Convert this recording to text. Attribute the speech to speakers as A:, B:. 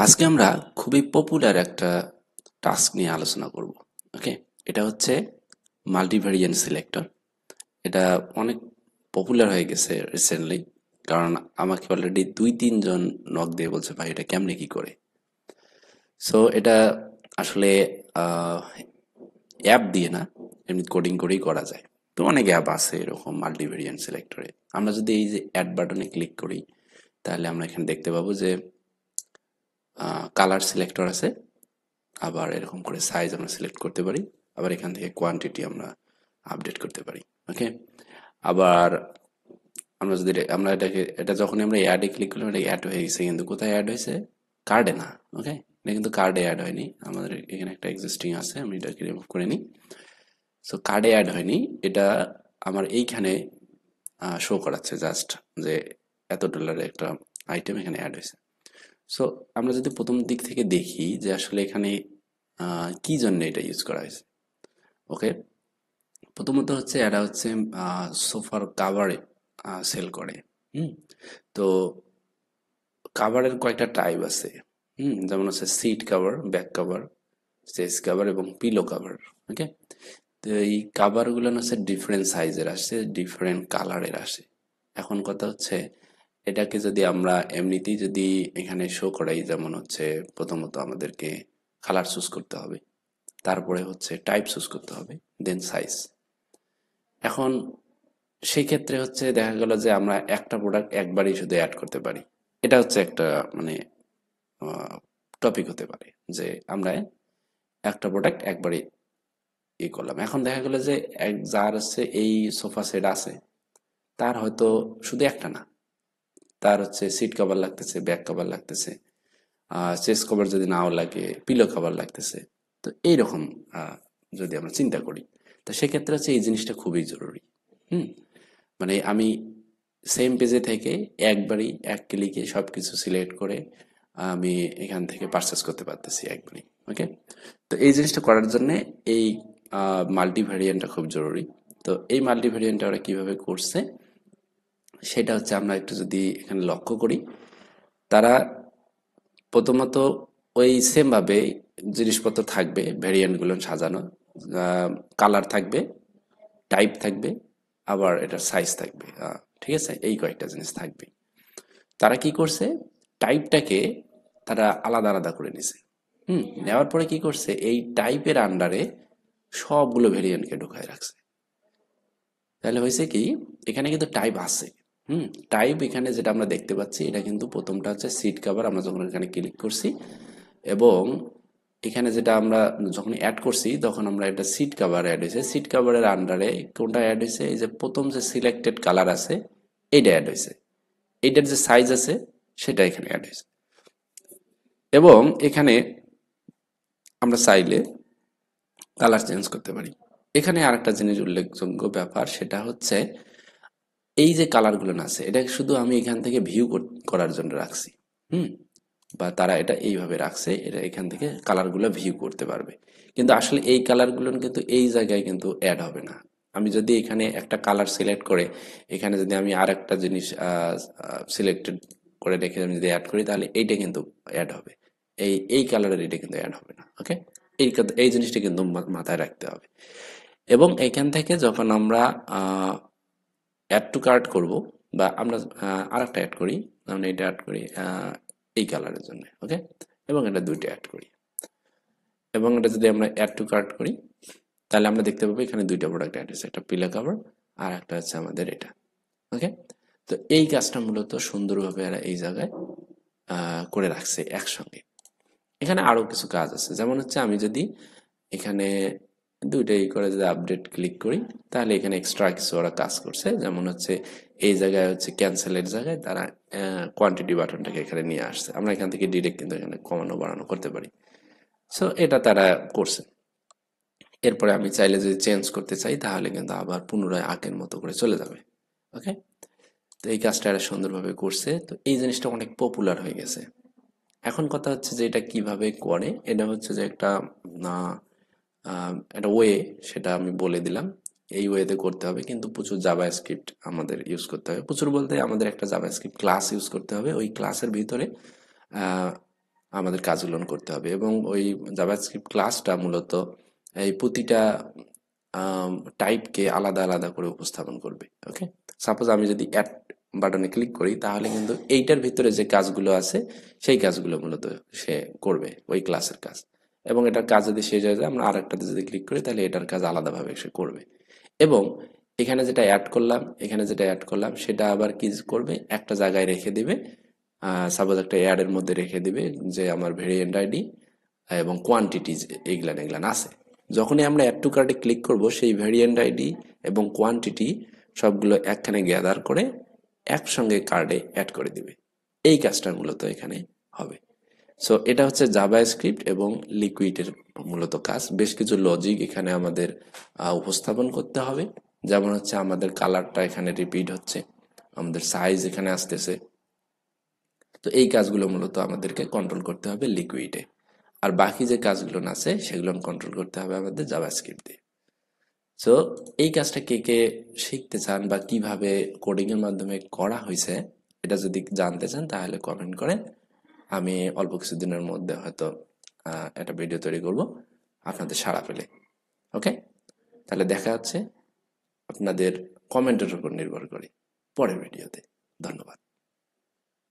A: আজকে আমরা খুবই পপুলার একটা টাস্ক নিয়ে আলোচনা করব। ওকে, এটা হচ্ছে মাল্টিভেরিয়েন্ট সিলেক্টর। এটা অনেক পপুলার হয়ে গেছে রিসেন্টলি, কারণ আমাকে অলরেডি 2-3 জন নক দিয়ে বলছে ভাই এটা কেমনে কি করে। সো এটা আসলে অ্যাপ দিয়ে না, এমনি কোডিং করেই করা যায়। তো অনেক অ্যাপ আছে এরকম মাল্টিভেরিয়েন্ট সিলেক্টরে। আমরা যদি এই যে অ্যাড বাটনে ক্লিক করি, তাহলে আমরা এখানে দেখতে পাবো যে কালার সিলেক্টর আছে, আবার এরকম করে সাইজ আমরা সিলেক্ট করতে পারি, আবার এখান থেকে কোয়ান্টিটি আমরা আপডেট করতে পারি। ওকে, আবার আমরা যদি আমরা এটা যখন আমরা অ্যাডে ক্লিক করলাম, এটা অ্যাড হয়ে গেছে, কিন্তু কোথায় অ্যাড হয়েছে? কার্ডে না। ওকে, এটা কিন্তু কার্ডে অ্যাড হয়নি, আমাদের এখানে একটা এক্সিস্টিং আছে, আমি এটাকে রিমুভ করে নিই। সো কার্ডে অ্যাড হয়নি, এটা আমার এইখানে শো করাচ্ছে জাস্ট যে $এত একটা আইটেম এখানে অ্যাড হয়েছে। সো আমরা যদি প্রথম দিক থেকে দেখি যে আসলে এখানে কি জন্য এটা ইউজ করা হয়েছে। ওকে, প্রথমত হচ্ছে এটা হচ্ছে সোফার কাভার সেল করে। হুম, তো কাভারের কয়েকটা টাইপ আছে। যেমন হচ্ছে seat cover, back cover, chest cover এবং পিলো কাভার। ওকে, তো এই কাভার গুলো হচ্ছে ডিফারেন্ট সাইজের আসে, ডিফারেন্ট কালারের আসে। এখন কথা হচ্ছে এটাকে যদি আমরা এমনিতেই যদি এখানে শো করাই, যেমন হচ্ছে প্রথমত আমাদেরকে কালার চুজ করতে হবে, তারপরে হচ্ছে টাইপ চুজ করতে হবে, দেন সাইজ। এখন সেই ক্ষেত্রে হচ্ছে দেখা গেল যে আমরা একটা প্রোডাক্ট একবারই শুধু অ্যাড করতে পারি। এটা হচ্ছে একটা মানে টপিক হতে পারে যে আমরা একটা প্রোডাক্ট একবারই করলাম। এখন দেখা গেল যে যার হচ্ছে এই সোফা সেট আছে, তার হয়তো শুধু একটা না, তার হচ্ছে সিট কভার লাগতেছে, ব্যাক কভার লাগতেছে, চেস্ট কভার যদি নাও লাগে, পিলো কভার লাগতেছে। তো এইরকম যদি আমরা চিন্তা করি, তো সেক্ষেত্রে হচ্ছে এই জিনিসটা খুবই জরুরি। হুম, মানে আমি সেম পেজে থেকে একবারই এক ক্লিকে সবকিছু সিলেক্ট করে আমি এখান থেকে পারচেস করতে পারতেছি একবারই। ওকে, তো এই জিনিসটা করার জন্য এই মাল্টি ভ্যারিয়েন্টটা খুব জরুরি। তো এই মাল্টি ভ্যারিয়েন্টটা ওরা কিভাবে করছে সেটা হচ্ছে আমরা একটু যদি এখানে লক্ষ্য করি। তারা প্রথমত ওই সেম ভাবে জিনিসপত্র থাকবে, ভ্যারিয়েন্ট গুলো সাজানো, কালার থাকবে, টাইপ থাকবে, আবার এটার সাইজ থাকবে। ঠিক আছে, এই কয়েকটা জিনিস থাকবে। তারা কি করছে, টাইপটাকে তারা আলাদা আলাদা করে নিছে। নেওয়ার পরে কি করছে, এই টাইপের আন্ডারে সবগুলো ভেরিয়েন্টকে ঢুকায় রাখছে। তাহলে হয়েছে কি, এখানে কিন্তু টাইপ আছে। টাইপ এখানে যেটা আমরা দেখতে পাচ্ছি, এটা কিন্তু প্রথমটা হচ্ছে সিট কভার, আমরা যখন এখানে ক্লিক করছি, এবং এখানে যেটা আমরা যখন অ্যাড করছি তখন আমরা এটা সিট কভার অ্যাড হয়েছে, সিট কভারের আন্ডারে কোনটা অ্যাড হয়েছে, এই যে প্রথম যে সিলেক্টেড কালার আছে এইটা অ্যাড হয়েছে, এইটার যে সাইজ আছে সেটা এখানে অ্যাড হয়েছে। এবং এখানে আমরা চাইলে কালার চেঞ্জ করতে পারি। এখানে আরেকটা জিনিস উল্লেখযোগ্য ব্যাপার, সেটা হচ্ছে এই যে কালারগুলো আছে এটা শুধু আমি এখান থেকে ভিউ করার জন্য রাখছি। হুম, বা তারা এটা এইভাবে রাখছে, এটা এখান থেকে কালারগুলো ভিউ করতে পারবে, কিন্তু আসলে এই কালারগুলো কিন্তু এই জায়গায় কিন্তু অ্যাড হবে না। আমি যদি এখানে একটা কালার সিলেক্ট করে এখানে যদি আমি আর একটা জিনিস সিলেক্টেড করে রেখে আমি যদি অ্যাড করি, তাহলে এইটা কিন্তু অ্যাড হবে, এই এই কালারের এটা কিন্তু অ্যাড হবে না। ওকে, এই জিনিসটা কিন্তু মাথায় রাখতে হবে। এবং এখান থেকে যখন আমরা অ্যাড টু কার্ট করব, বা আমরা আর একটা অ্যাড করি, আমরা এটা অ্যাড করি এই কালারের জন্য। ওকে, এবং এটা দুইটা অ্যাড করি, এবং এটা যদি আমরা অ্যাড টু কার্ট করি, তাহলে আমরা দেখতে পাবো এখানে দুইটা প্রোডাক্ট অ্যাড হয়েছে, একটা পিলো কাভার আর একটা হচ্ছে আমাদের এটা। ওকে, তো এই কাজটা মূলত সুন্দরভাবে এরা এই জায়গায় করে রাখছে একসঙ্গে। এখানে আরো কিছু কাজ আছে, যেমন হচ্ছে আমি যদি এখানে দুইটাই করে যদি আপডেট ক্লিক করি, তাহলে এখানে এক্সট্রা কিছু ওরা কাজ করছে, যেমন হচ্ছে এই জায়গায় হচ্ছে ক্যান্সেলের জায়গায় তারা কোয়ান্টিটি বাটনটাকে এখানে নিয়ে আসছে, আমরা এখান থেকে ডিরেক্ট কিন্তু এখানে কমানো বাড়ানো করতে পারি। সো এটা তারা করছে। এরপরে আমি চাইলে যদি চেঞ্জ করতে চাই, তাহলে কিন্তু আবার পুনরায় আগের মতো করে চলে যাবে। ওকে, তো এই কাজটা এরা সুন্দরভাবে করছে, তো এই জিনিসটা অনেক পপুলার হয়ে গেছে। এখন কথা হচ্ছে যে এটা কিভাবে করে, এটা হচ্ছে যে একটা একটা ওয়ে, সেটা আমি বলে দিলাম। এই ওয়েতে করতে হবে, কিন্তু প্রচুর জাভা স্ক্রিপ্ট আমাদের ইউজ করতে হবে। প্রচুর বলতে আমাদের একটা জাভা স্ক্রিপ্ট ক্লাস ইউজ করতে হবে, ওই ক্লাসের ভিতরে আমাদের কাজগুলো করতে হবে এবং ওই জাভাস্ক্রিপ্ট ক্লাসটা মূলত এই প্রতিটা টাইপকে আলাদা আলাদা করে উপস্থাপন করবে। ওকে, সাপোজ আমি যদি অ্যাড বাটনে ক্লিক করি তাহলে কিন্তু এইটার ভিতরে যে কাজগুলো আছে সেই কাজগুলো মূলত সে করবে, ওই ক্লাসের কাজ। এবং এটার কাজ যদি শেষ হয়ে যায় আমরা আরেকটাতে যদি ক্লিক করি তাহলে এটার কাজ আলাদাভাবে সে করবে। এবং এখানে যেটা অ্যাড করলাম সেটা আবার কি করবে, একটা জায়গায় রেখে দিবে। সাপোজ একটা অ্যাডের মধ্যে রেখে দিবে যে আমার ভেরিয়েন্ট আইডি এবং কোয়ান্টিটিজ এগুলান এগুলান আছে। যখনই আমরা অ্যাড টু কার্টে ক্লিক করব সেই ভেরিয়েন্ট আইডি এবং কোয়ান্টিটি সবগুলো একখানে গ্যাদার করে একসঙ্গে কার্ডে অ্যাড করে দিবে। এই কাজটা মূলত এখানে হবে। সো এটা হচ্ছে জাভাস্ক্রিপ্ট এবং লিকুইডের মূলত কাজ। বেশ কিছু লজিক এখানে আমাদের উপস্থাপন করতে হবে। যেমন হচ্ছে আমাদের কালারটা এখানে রিপিট হচ্ছে, আমাদের সাইজ এখানে আসতেছে। তো এই কাজগুলো মূলত আমাদেরকে কন্ট্রোল করতে হবে লিকুইডে। আর বাকি যে কাজগুলো আছে সেগুলো কন্ট্রোল করতে হবে আমাদের জাভাস্ক্রিপ্ট দিয়ে। সো এই কাজটা কে কে শিখতে চান বা কিভাবে কোডিং এর মাধ্যমে করা হয়েছে এটা যদি জানতে চান তাহলে কমেন্ট করেন। আমি অল্প কিছুদিনের মধ্যে হয়তো একটা ভিডিও তৈরি করব আপনাদের সাড়া পেলে। ওকে, তাহলে দেখা হচ্ছে আপনাদের কমেন্টের উপর নির্ভর করে পরের ভিডিওতে। ধন্যবাদ।